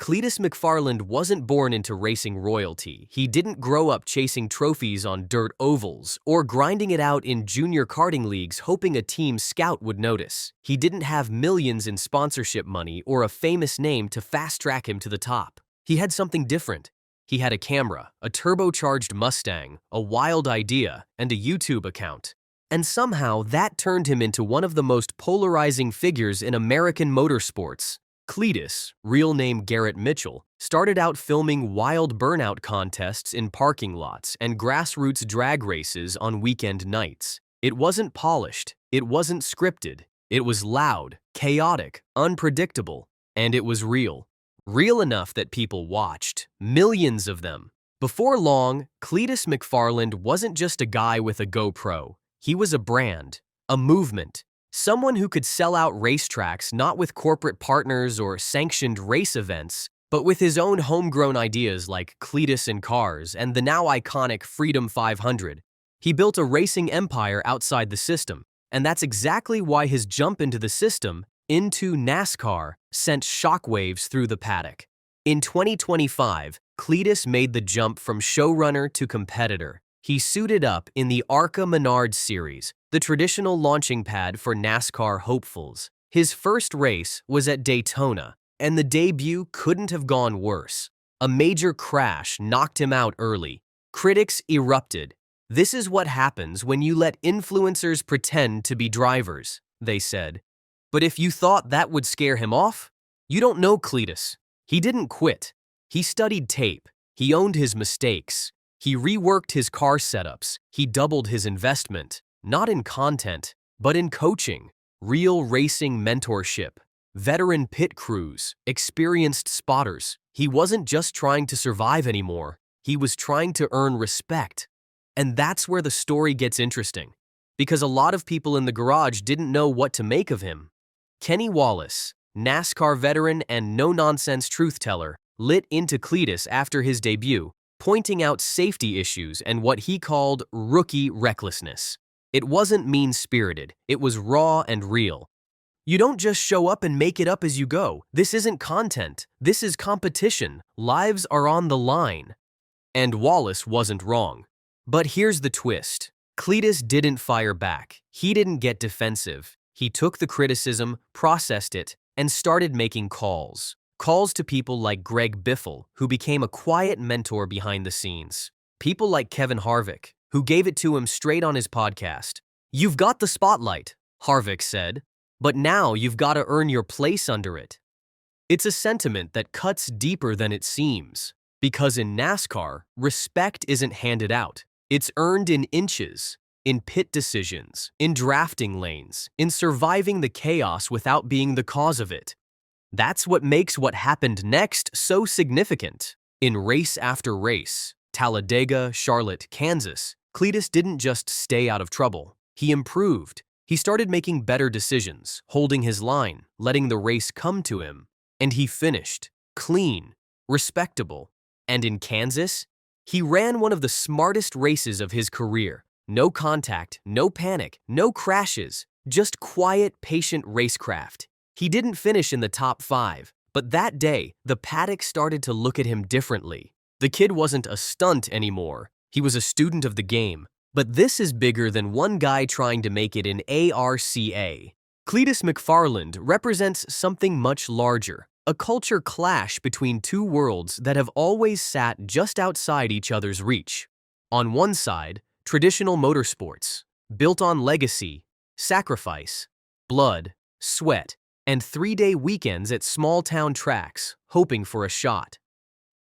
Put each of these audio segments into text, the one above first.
Cletus McFarland wasn't born into racing royalty. He didn't grow up chasing trophies on dirt ovals or grinding it out in junior karting leagues hoping a team scout would notice. He didn't have millions in sponsorship money or a famous name to fast-track him to the top. He had something different. He had a camera, a turbocharged Mustang, a wild idea, and a YouTube account. And somehow that turned him into one of the most polarizing figures in American motorsports. Cletus, real name Garrett Mitchell, started out filming wild burnout contests in parking lots and grassroots drag races on weekend nights. It wasn't polished, it wasn't scripted, it was loud, chaotic, unpredictable, and it was real. Real enough that people watched, millions of them. Before long, Cletus McFarland wasn't just a guy with a GoPro. He was a brand, a movement. Someone who could sell out racetracks not with corporate partners or sanctioned race events, but with his own homegrown ideas like Cletus and Cars and the now iconic Freedom 500. He built a racing empire outside the system, and that's exactly why his jump into the system, into NASCAR, sent shockwaves through the paddock. In 2025, Cletus made the jump from showrunner to competitor. He suited up in the ARCA Menard Series, the traditional launching pad for NASCAR hopefuls. His first race was at Daytona, and the debut couldn't have gone worse. A major crash knocked him out early. Critics erupted. "This is what happens when you let influencers pretend to be drivers," they said. But if you thought that would scare him off, you don't know Cletus. He didn't quit. He studied tape. He owned his mistakes. He reworked his car setups. He doubled his investment, not in content, but in coaching, real racing mentorship, veteran pit crews, experienced spotters. He wasn't just trying to survive anymore. He was trying to earn respect. And that's where the story gets interesting, because a lot of people in the garage didn't know what to make of him. Kenny Wallace, NASCAR veteran and no-nonsense truth-teller, lit into Cletus after his debut, pointing out safety issues and what he called rookie recklessness. It wasn't mean-spirited, it was raw and real. You don't just show up and make it up as you go. This isn't content, this is competition. Lives are on the line. And Wallace wasn't wrong. But here's the twist. Cletus didn't fire back. He didn't get defensive. He took the criticism, processed it, and started making calls. Calls to people like Greg Biffle, who became a quiet mentor behind the scenes. People like Kevin Harvick, who gave it to him straight on his podcast. "You've got the spotlight," Harvick said, "but now you've got to earn your place under it." It's a sentiment that cuts deeper than it seems, because in NASCAR, respect isn't handed out. It's earned in inches, in pit decisions, in drafting lanes, in surviving the chaos without being the cause of it. That's what makes what happened next so significant. In race after race, Talladega, Charlotte, Kansas, Cletus didn't just stay out of trouble. He improved. He started making better decisions, holding his line, letting the race come to him. And he finished, clean, respectable. And in Kansas, he ran one of the smartest races of his career. No contact, no panic, no crashes, just quiet, patient racecraft. He didn't finish in the top 5, but that day, the paddock started to look at him differently. The kid wasn't a stunt anymore. He was a student of the game. But this is bigger than one guy trying to make it in ARCA. Cletus McFarland represents something much larger, a culture clash between two worlds that have always sat just outside each other's reach. On one side, traditional motorsports, built on legacy, sacrifice, blood, sweat, and 3-day weekends at small-town tracks, hoping for a shot.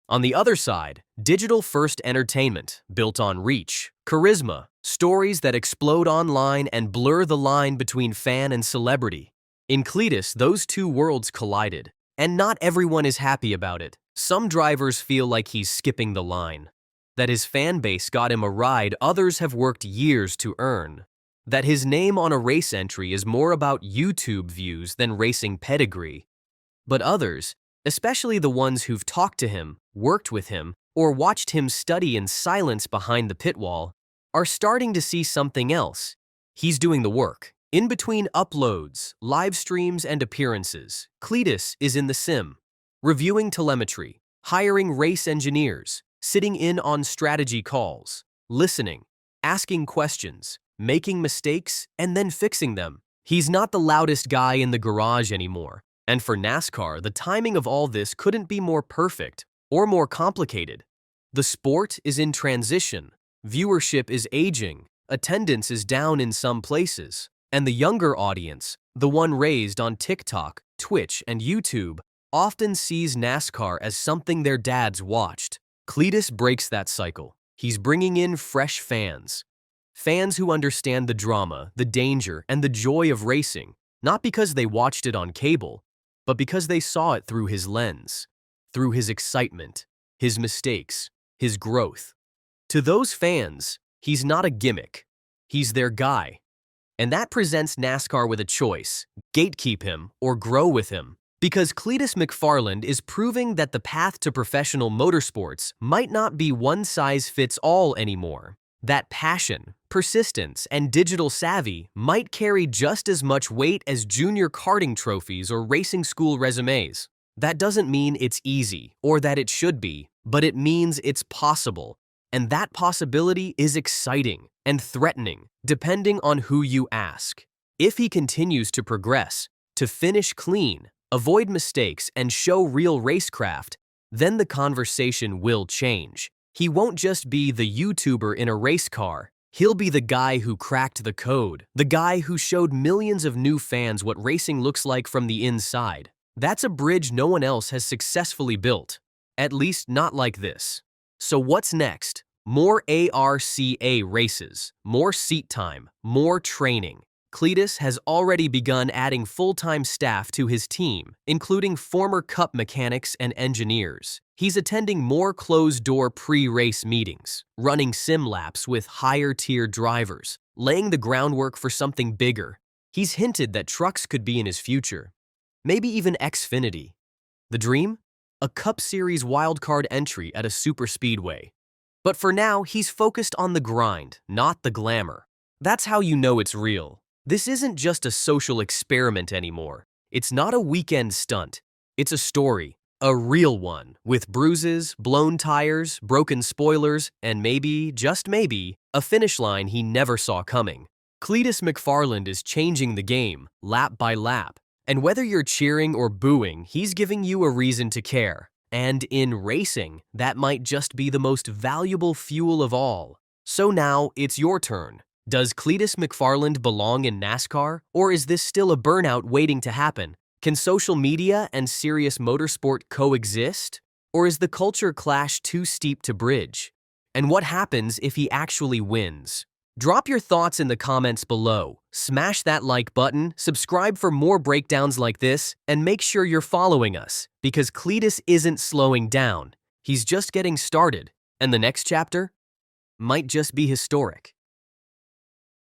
On the other side, digital-first entertainment, built on reach, charisma, stories that explode online and blur the line between fan and celebrity. In Cletus, those two worlds collided, and not everyone is happy about it. Some drivers feel like he's skipping the line, that his fan base got him a ride others have worked years to earn, that his name on a race entry is more about YouTube views than racing pedigree. But others, especially the ones who've talked to him, worked with him, or watched him study in silence behind the pit wall, are starting to see something else. He's doing the work. In between uploads, live streams, and appearances, Cletus is in the sim. reviewing telemetry, hiring race engineers, sitting in on strategy calls, listening, asking questions, making mistakes, and then fixing them. He's not the loudest guy in the garage anymore. And for NASCAR, the timing of all this couldn't be more perfect or more complicated. The sport is in transition, viewership is aging, attendance is down in some places, and the younger audience, the one raised on TikTok, Twitch, and YouTube, often sees NASCAR as something their dads watched. Cletus breaks that cycle. He's bringing in fresh fans. Fans who understand the drama, the danger, and the joy of racing, not because they watched it on cable, but because they saw it through his lens, through his excitement, his mistakes, his growth. To those fans, he's not a gimmick. He's their guy. And that presents NASCAR with a choice: gatekeep him or grow with him. Because Cletus McFarland is proving that the path to professional motorsports might not be one-size-fits-all anymore. That passion, persistence, and digital savvy might carry just as much weight as junior karting trophies or racing school resumes. That doesn't mean it's easy or that it should be, but it means it's possible. And that possibility is exciting and threatening, depending on who you ask. If he continues to progress, to finish clean, avoid mistakes, and show real racecraft, then the conversation will change. He won't just be the YouTuber in a race car. He'll be the guy who cracked the code, the guy who showed millions of new fans what racing looks like from the inside. That's a bridge no one else has successfully built, at least not like this. So what's next? More ARCA races, more seat time, more training. Cletus has already begun adding full-time staff to his team, including former Cup mechanics and engineers. He's attending more closed-door pre-race meetings, running sim laps with higher-tier drivers, laying the groundwork for something bigger. He's hinted that trucks could be in his future, maybe even Xfinity. The dream? A Cup Series wildcard entry at a superspeedway. But for now, he's focused on the grind, not the glamour. That's how you know it's real. This isn't just a social experiment anymore. It's not a weekend stunt. It's a story, a real one, with bruises, blown tires, broken spoilers, and maybe, just maybe, a finish line he never saw coming. Cletus McFarland is changing the game, lap by lap. And whether you're cheering or booing, he's giving you a reason to care. And in racing, that might just be the most valuable fuel of all. So now, it's your turn. Does Cletus McFarland belong in NASCAR, or is this still a burnout waiting to happen? Can social media and serious motorsport coexist? Or is the culture clash too steep to bridge? And what happens if he actually wins? Drop your thoughts in the comments below, smash that like button, subscribe for more breakdowns like this, and make sure you're following us, because Cletus isn't slowing down. He's just getting started, and the next chapter might just be historic.